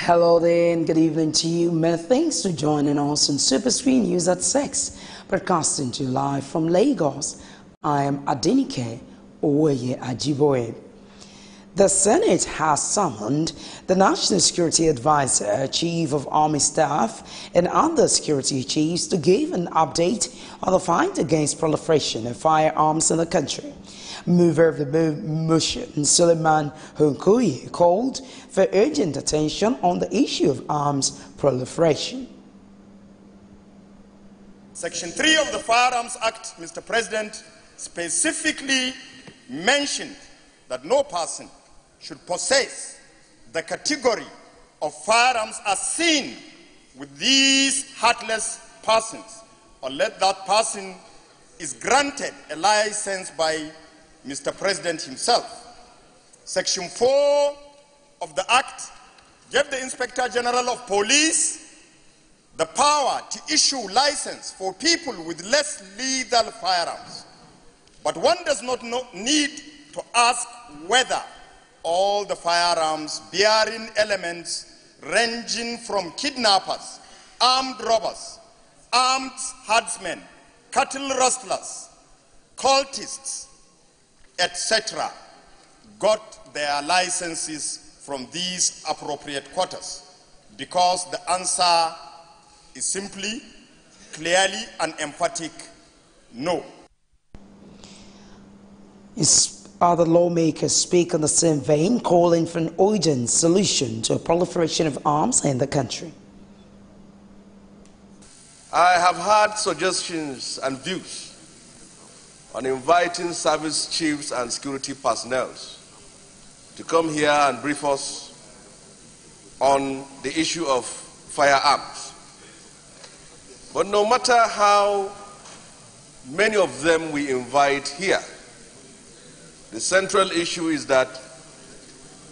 Hello there and good evening to you. Many thanks for joining us on Superscreen News at 6, broadcasting to you live from Lagos. I am Adenike Owoye Ajiboye. The Senate has summoned the National Security Advisor, Chief of Army Staff, and other security chiefs to give an update on the fight against proliferation of firearms in the country. Mover of the motion, Suleiman Hunkuyi, called for urgent attention on the issue of arms proliferation. Section 3 of the Firearms Act, Mr. President, specifically mentioned that no person should possess the category of firearms as seen with these heartless persons unless that person is granted a license by Mr. President himself. Section 4 of the Act gave the Inspector General of Police the power to issue license for people with less lethal firearms. But one does not need to ask whether all the firearms bearing elements ranging from kidnappers, armed robbers, armed herdsmen, cattle rustlers, cultists, etc., got their licenses from these appropriate quarters, because the answer is simply, clearly and emphatic, no. Other lawmakers speak in the same vein, calling for an urgent solution to a proliferation of arms in the country. I have had suggestions and views on inviting service chiefs and security personnel to come here and brief us on the issue of firearms. But no matter how many of them we invite here, the central issue is that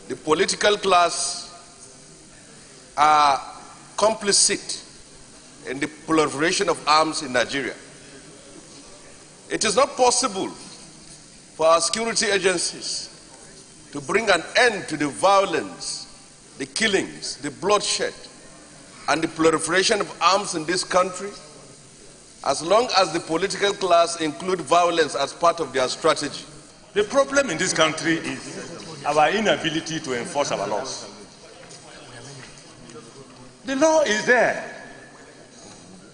the political class are complicit in the proliferation of arms in Nigeria. It is not possible for our security agencies to bring an end to the violence, the killings, the bloodshed, and the proliferation of arms in this country as long as the political class include violence as part of their strategy. The problem in this country is our inability to enforce our laws. The law is there.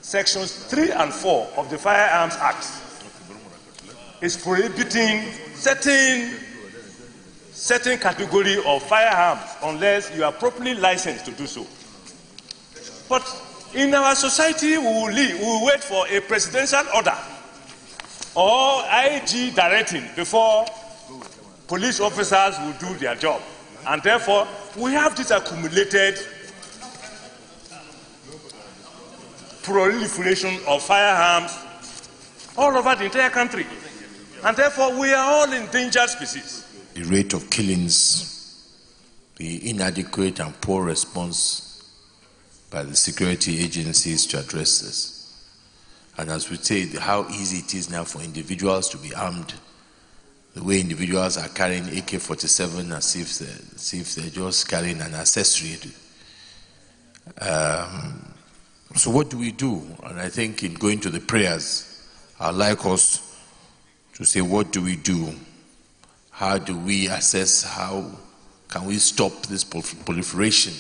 Sections 3 and 4 of the Firearms Act is prohibiting certain category of firearms unless you are properly licensed to do so. But in our society, we will wait for a presidential order or IG directing before police officers will do their job. And therefore, we have this accumulated proliferation of firearms all over the entire country. And therefore, we are all endangered species. The rate of killings, the inadequate and poor response by the security agencies to address this. And as we say, how easy it is now for individuals to be armed, the way individuals are carrying AK-47 as if they're just carrying an accessory. So what do we do? And I think in going to the prayers, I'd like us to say, what do we do? How do we assess, how can we stop this proliferation,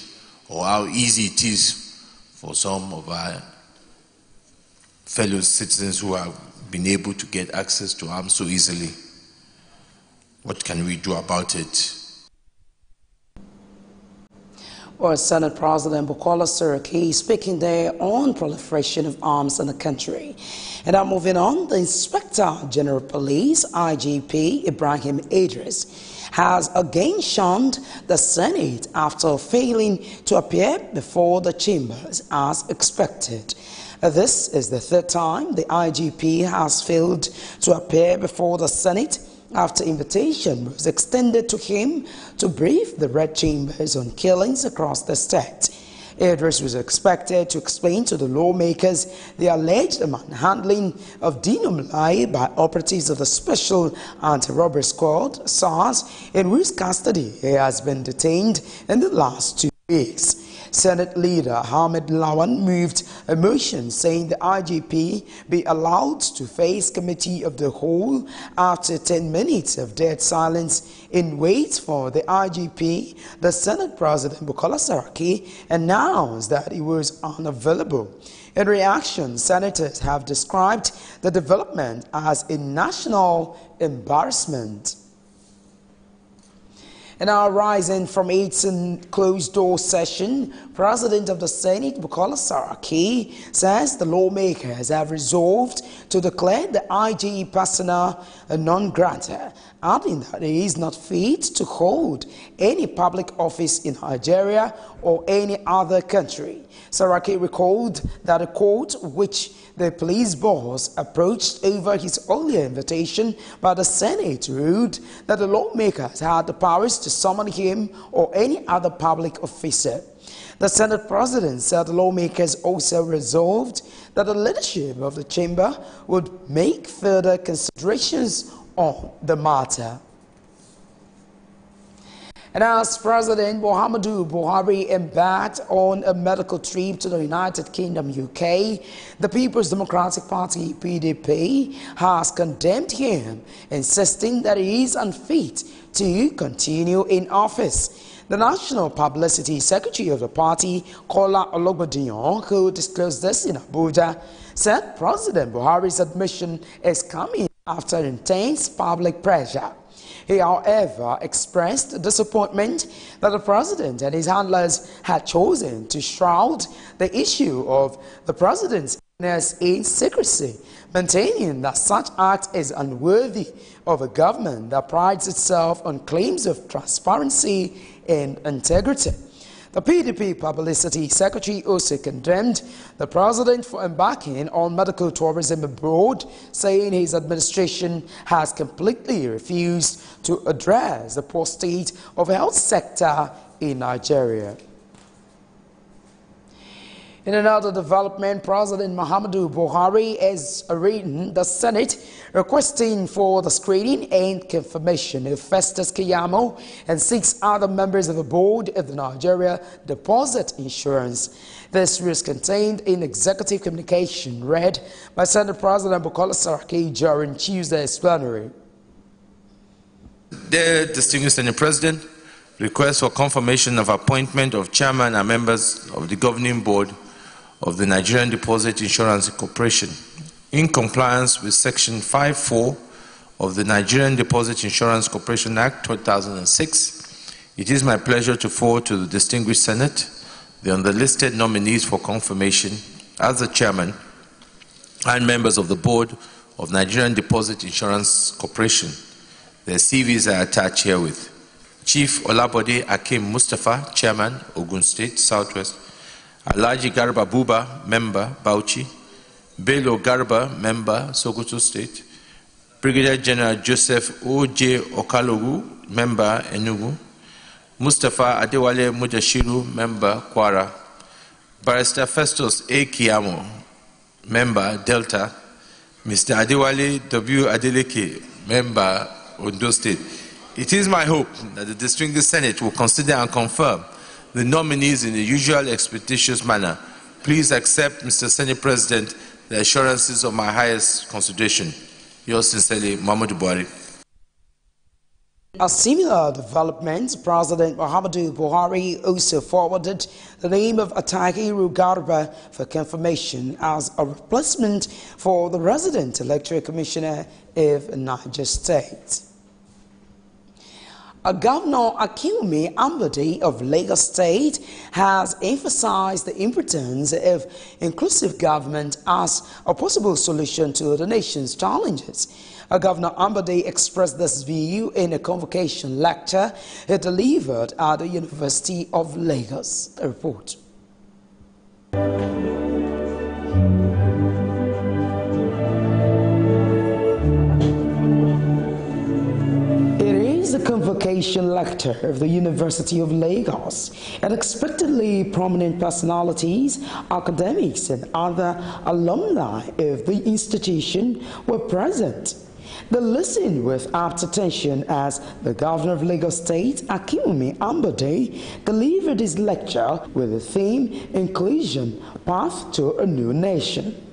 or how easy it is for some of our fellow citizens who have been able to get access to arms so easily? What can we do about it? Well, Senate President Bukola Saraki speaking there on proliferation of arms in the country. And now moving on, the Inspector General of Police, IGP Ibrahim Idris, has again shunned the Senate after failing to appear before the chambers as expected. This is the third time the IGP has failed to appear before the Senate after invitation was extended to him to brief the Red Chambers on killings across the state. Idris was expected to explain to the lawmakers the alleged manhandling of Dino Malai by operatives of the Special Anti-Robbery Squad, SARS, in whose custody he has been detained in the last 2 weeks. Senate leader Ahmed Lawan moved a motion saying the IGP be allowed to face committee of the whole after 10 minutes of dead silence in wait for the IGP. The Senate President Bukola Saraki announced that he was unavailable. In reaction, senators have described the development as a national embarrassment. And now, rising from its closed-door session, President of the Senate, Bukola Saraki, says the lawmakers have resolved to declare the IGE persona a non-grata, adding that he is not fit to hold any public office in Nigeria or any other country. Saraki recalled that a court which the police boss approached over his earlier invitation by the Senate ruled that the lawmakers had the powers to summon him or any other public officer. The Senate President said the lawmakers also resolved that the leadership of the chamber would make further considerations on the matter. And as President Muhammadu Buhari embarked on a medical trip to the United Kingdom, UK, the People's Democratic Party, PDP, has condemned him, insisting that he is unfit to continue in office. The National Publicity Secretary of the party, Kola Ologbodiyan, who disclosed this in Abuja, said President Buhari's admission is coming after intense public pressure. He, however, expressed disappointment that the president and his handlers had chosen to shroud the issue of the president's illness in secrecy, maintaining that such act is unworthy of a government that prides itself on claims of transparency and integrity. The PDP Publicity Secretary also condemned the president for embarking on medical tourism abroad, saying his administration has completely refused to address the poor state of the health sector in Nigeria. In another development, President Muhammadu Buhari has written the Senate requesting for the screening and confirmation of Festus Keyamo and 6 other members of the board of the Nigeria Deposit Insurance. This was contained in executive communication read by Senate President Bukola Saraki during Tuesday's plenary. The distinguished Senate President, request for confirmation of appointment of chairman and members of the governing board of the Nigerian Deposit Insurance Corporation. In compliance with Section 5(4) of the Nigerian Deposit Insurance Corporation Act 2006, it is my pleasure to forward to the distinguished Senate the underlisted nominees for confirmation as the chairman and members of the board of Nigerian Deposit Insurance Corporation. Their CVs are attached herewith. Chief Olabode Akim Mustafa, Chairman, Ogun State, Southwest. Alhaji Garba Buba, Member, Bauchi. Bello Garba, Member, Sokoto State. Brigadier General Joseph O.J. Okalogu, Member, Enugu. Mustafa Adewale Mujashiru, Member, Kwara. Barrister Festus A. Keyamo, Member, Delta. Mr. Adewale W. Adeleke, Member, Ondo State. It is my hope that the distinguished Senate will consider and confirm the nominees in the usual expeditious manner. Please accept, Mr. Senate President, the assurances of my highest consideration. Yours sincerely, Muhammadu Buhari. A similar development, President Muhammadu Buhari also forwarded the name of Atahiru Garba for confirmation as a replacement for the resident electoral commissioner of Niger State. Governor Akinwumi Ambode of Lagos State has emphasized the importance of inclusive government as a possible solution to the nation's challenges. Governor Ambode expressed this view in a convocation lecture he delivered at the University of Lagos. A report. The convocation lecture of the University of Lagos, and expectedly prominent personalities, academics and other alumni of the institution were present. They listened with apt attention as the governor of Lagos State, Akinwumi Ambode, delivered his lecture with the theme Inclusion, Path to a New Nation.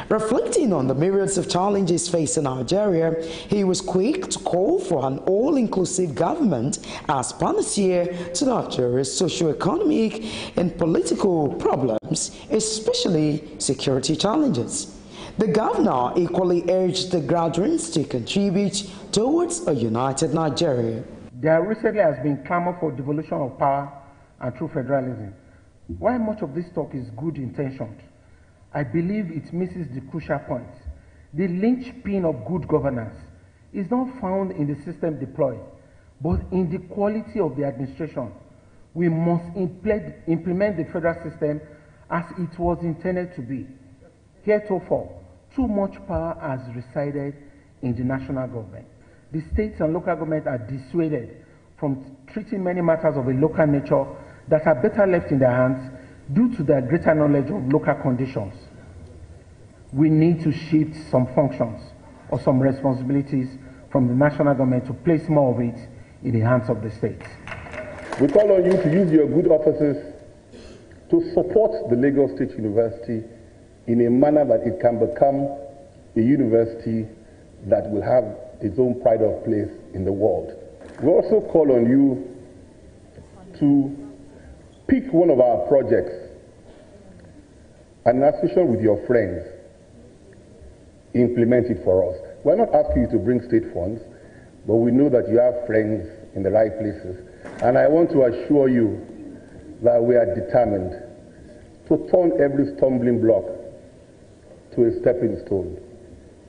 Reflecting on the myriads of challenges facing Nigeria, he was quick to call for an all-inclusive government as panacea to Nigeria's socio-economic and political problems, especially security challenges. The governor equally urged the graduates to contribute towards a united Nigeria. There recently has been clamor for devolution of power and true federalism. While much of this talk is good intentioned, I believe it misses the crucial point. The linchpin of good governance is not found in the system deployed, but in the quality of the administration. We must implement the federal system as it was intended to be. Heretofore, too much power has resided in the national government. The states and local government are dissuaded from treating many matters of a local nature that are better left in their hands due to their greater knowledge of local conditions. We need to shift some functions or some responsibilities from the national government to place more of it in the hands of the states. We call on you to use your good offices to support the Lagos State University in a manner that it can become a university that will have its own pride of place in the world. We also call on you to pick one of our projects and in association with your friends, implement it for us. We're not asking you to bring state funds, but we know that you have friends in the right places. And I want to assure you that we are determined to turn every stumbling block to a stepping stone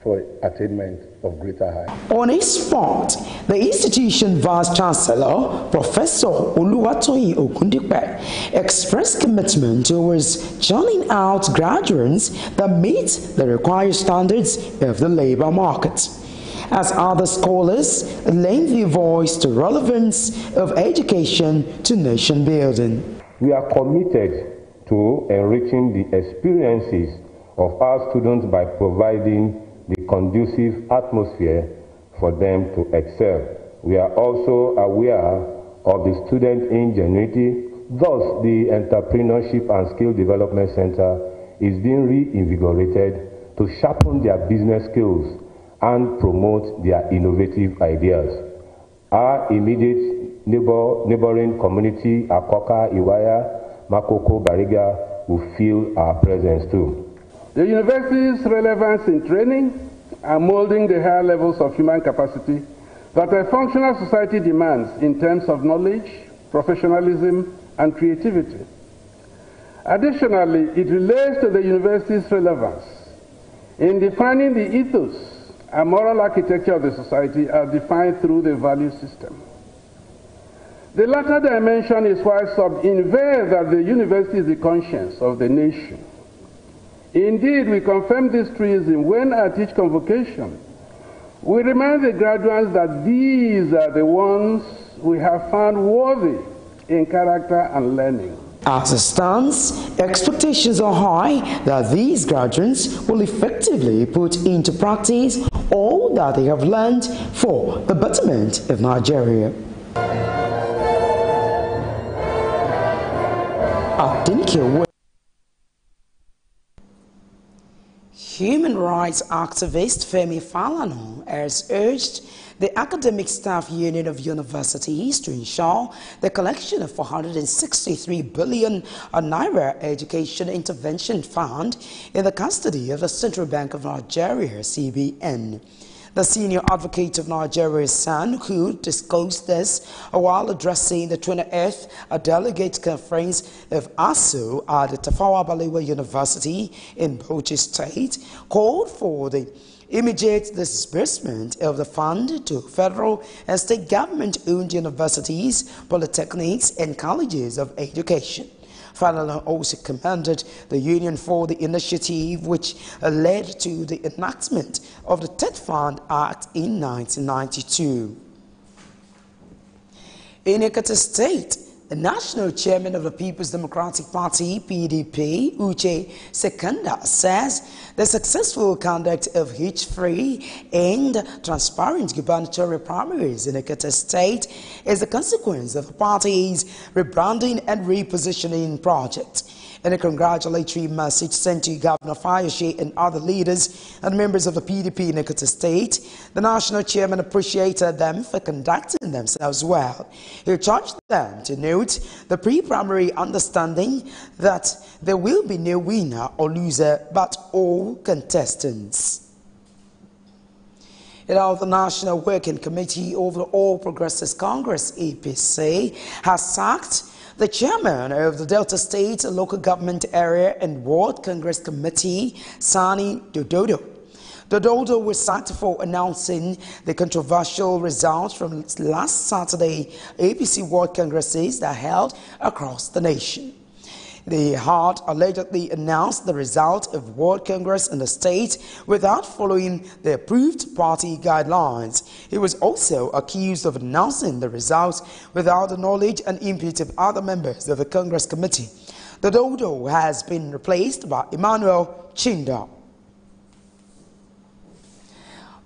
for attainment of greater heights. On his part, the institution Vice Chancellor, Professor Oluwatoyin Ogundipe, expressed commitment towards churning out graduates that meet the required standards of the labor market. As other scholars lend their voice to relevance of education to nation building. We are committed to enriching the experiences of our students by providing the conducive atmosphere for them to excel. We are also aware of the student ingenuity. Thus, the Entrepreneurship and Skill Development Center is being reinvigorated to sharpen their business skills and promote their innovative ideas. Our immediate neighboring community, Akoka, Iwaya, Makoko, Bariga, will feel our presence too. The university's relevance in training and molding the higher levels of human capacity that a functional society demands in terms of knowledge, professionalism, and creativity. Additionally, it relates to the university's relevance in defining the ethos and moral architecture of the society as defined through the value system. The latter dimension is why some infer that the university is the conscience of the nation. Indeed, we confirm this truism when at each convocation we remind the graduates that these are the ones we have found worthy in character and learning. As it stands, expectations are high that these graduates will effectively put into practice all that they have learned for the betterment of Nigeria. Human rights activist Femi Falana has urged the Academic Staff Union of Universities to ensure the collection of 463 billion Naira Education Intervention Fund in the custody of the Central Bank of Nigeria, CBN. The senior advocate of Nigeria, San, who disclosed this while addressing the 28th Delegate Conference of ASU at the Tafawa Balewa University in Bauchi State, called for the immediate disbursement of the fund to federal and state government-owned universities, polytechnics, and colleges of education. Falana also commended the union for the initiative which led to the enactment of the TED Fund Act in 1992. In Ekiti State, The national chairman of the People's Democratic Party, PDP, Uche Sekanda, says the successful conduct of hitch-free and transparent gubernatorial primaries in Ekiti State is a consequence of the party's rebranding and repositioning project. In a congratulatory message sent to Governor Fayose and other leaders and members of the PDP in Ekiti State, the national chairman appreciated them for conducting themselves well. He charged them to note the pre-primary understanding that there will be no winner or loser, but all contestants. The National Working Committee of the All Progressives Congress, APC, has sacked the chairman of the Delta State Local Government Area and Ward Congress Committee, Sani Dododo. Dododo was sacked for announcing the controversial results from last Saturday APC Ward Congresses that held across the nation. They had allegedly announced the result of World Congress in the state without following the approved party guidelines. He was also accused of announcing the results without the knowledge and input of other members of the Congress committee. The Dodo has been replaced by Emmanuel Chinda.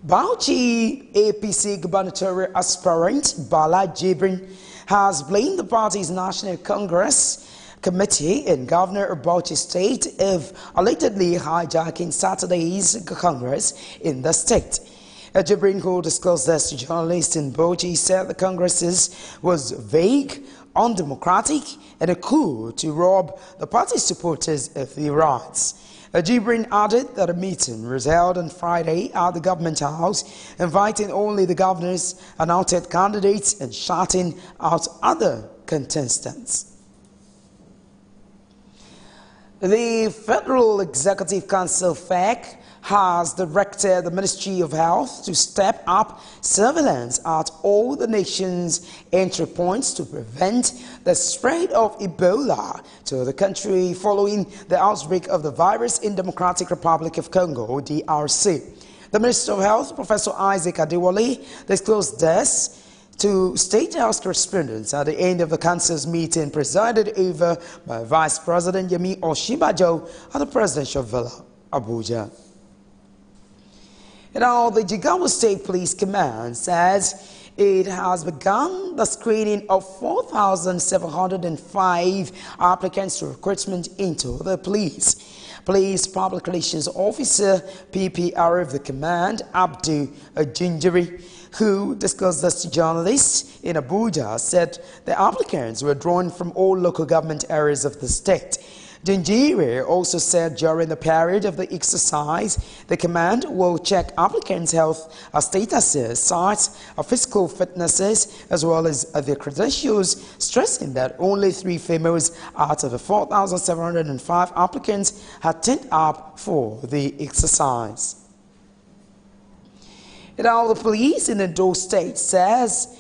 Bauchi APC gubernatorial aspirant Bala Jibrin has blamed the party's National Congress Committee and Governor of Bauchi State of allegedly hijacking Saturday's Congress in the state. Jibrin, who disclosed this to journalists in Bauchi, said the Congress was vague, undemocratic, and a coup to rob the party's supporters of their rights. Jibrin added that a meeting was held on Friday at the government house, inviting only the governors, announced candidates, and shouting out other contestants. The Federal Executive Council, FEC, has directed the Ministry of Health to step up surveillance at all the nation's entry points to prevent the spread of Ebola to the country following the outbreak of the virus in Democratic Republic of Congo, DRC. The Minister of Health, Professor Isaac Adewale, disclosed this to State House correspondents at the end of the Council's meeting presided over by Vice President Yemi Oshibajo at the Presidential Villa, Abuja. The Jigawa State Police Command says it has begun the screening of 4,705 applicants to recruitment into the police. Police Public Relations Officer, PPR of the command, Abdu Jinjiri, who discussed this to journalists in Abuja, said the applicants were drawn from all local government areas of the state. Jinjiri also said during the period of the exercise, the command will check applicants' health statuses, sites, physical fitnesses, as well as their credentials, stressing that only 3 females out of the 4,705 applicants had turned up for the exercise. The police in Edo State says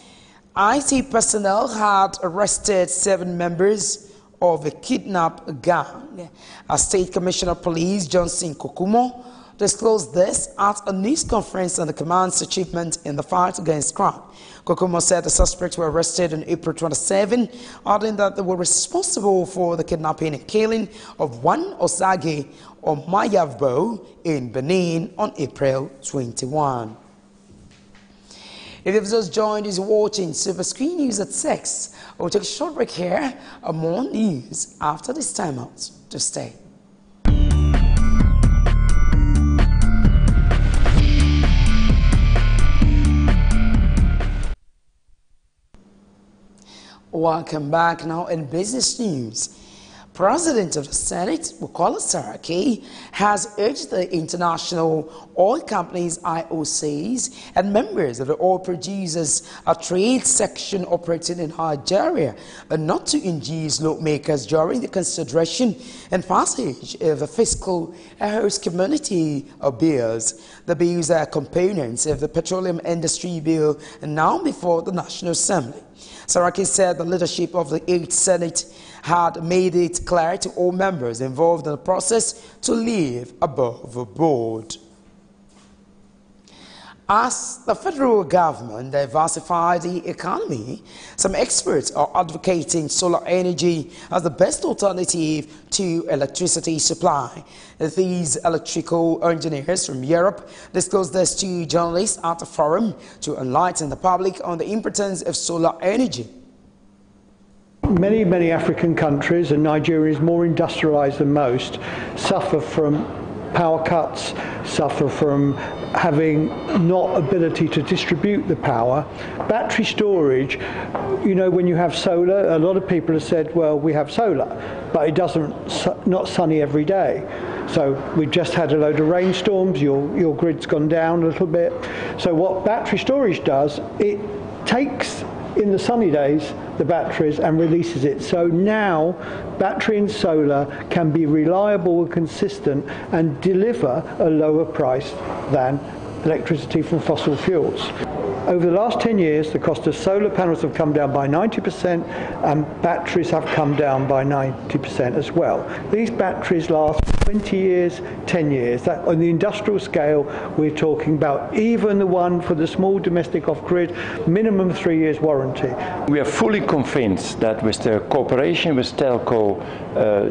IT personnel had arrested 7 members of a kidnap gang. A State Commissioner of Police, Johnson Kokumo, disclosed this at a news conference on the command's achievement in the fight against crime. Kokumo said the suspects were arrested on April 27, adding that they were responsible for the kidnapping and killing of one Osage Omayavbo in Benin on April 21. If you've just joined us watching Superscreen News at 6, we'll take a short break here. More news after this time out. To stay. Welcome back. Now in business news. President of the Senate, Bukola Saraki, has urged the International Oil Companies IOCs and members of the oil producers trade section operating in Nigeria not to induce lawmakers during the consideration and passage of the fiscal host community bills. The bills are components of the petroleum industry bill and now before the National Assembly. Saraki said the leadership of the 8th Senate had made it clear to all members involved in the process to live above board. As the federal government diversifies the economy, some experts are advocating solar energy as the best alternative to electricity supply. These electrical engineers from Europe disclosed this to journalists at a forum to enlighten the public on the importance of solar energy. Many African countries, and Nigeria is more industrialized than most, suffer from power cuts, suffer from having not ability to distribute the power. Battery storage, you know, when you have solar, a lot of people have said, well, we have solar, but it not sunny every day. So we've just had a load of rainstorms, your grid's gone down a little bit. So what battery storage does, it takes in the sunny days the batteries and releases it. So now battery and solar can be reliable and consistent and deliver a lower price than electricity from fossil fuels. Over the last 10 years, the cost of solar panels have come down by 90% and batteries have come down by 90% as well. These batteries last 20 years, 10 years. That, on the industrial scale, we're talking about, even the one for the small domestic off-grid, minimum 3 years warranty. We are fully convinced that with the cooperation with Telco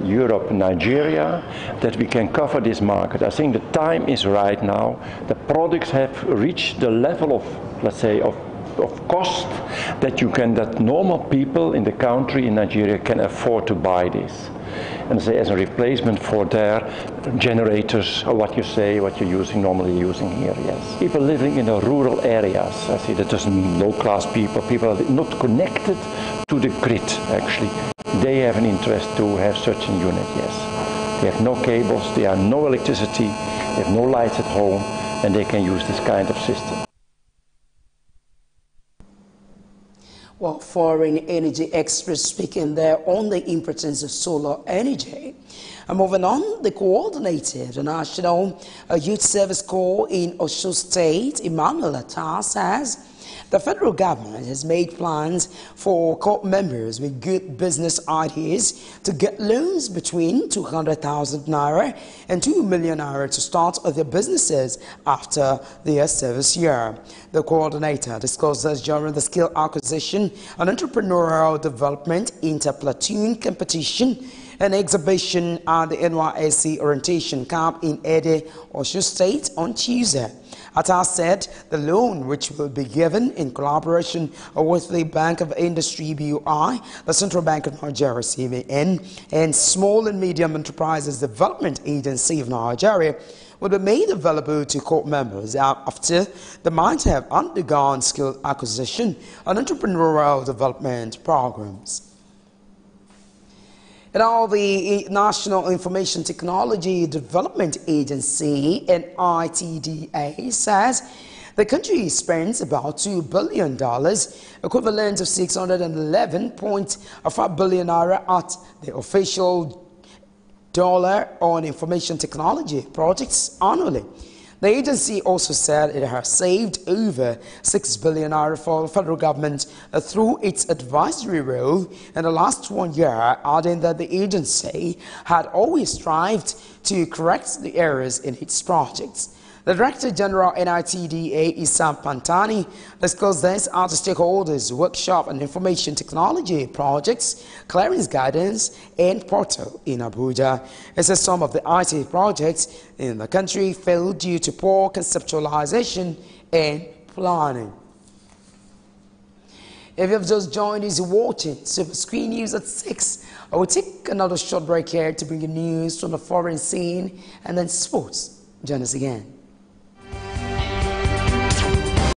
Europe and Nigeria, that we can cover this market. I think the time is right now. The products have reached the level of, let's say, of cost that normal people in the country, in Nigeria, can afford to buy this. And say as a replacement for their generators, or what you're normally using here, yes. People living in the rural areas, I see that doesn't mean low-class people are not connected to the grid, actually. They have an interest to have such a unit, yes. They have no cables, they have no electricity, they have no lights at home, and they can use this kind of system. Well, foreign energy experts speaking there on the importance of solar energy. And moving on, the coordinator of the National Youth Service Corps in Osun State, Emmanuel Atta, says the federal government has made plans for corps members with good business ideas to get loans between 200,000 naira and 2 million naira to start their businesses after their service year. The coordinator discussed this during the skill acquisition and entrepreneurial development inter-platoon competition and exhibition at the NYSC orientation camp in Ede, Osun State on Tuesday. Atta said the loan, which will be given in collaboration with the Bank of Industry BUI, the Central Bank of Nigeria CBN, and Small and Medium Enterprises Development Agency of Nigeria, will be made available to corps members after they might have undergone skill acquisition and entrepreneurial development programs. Now, the National Information Technology Development Agency, NITDA, says the country spends about $2 billion, equivalent of 611.5 billion naira at the official dollar on information technology projects annually. The agency also said it has saved over 6 billion naira for the federal government through its advisory role in the last 1 year, adding that the agency had always strived to correct the errors in its projects. The Director General NITDA, Isam Pantani, discussed this at the stakeholders workshop on information technology projects, clearance guidance, and portal in Abuja. It says some of the IT projects in the country failed due to poor conceptualization and planning. If you've just joined us watching Superscreen News at 6, I will take another short break here to bring you news from the foreign scene and then sports. Join us again.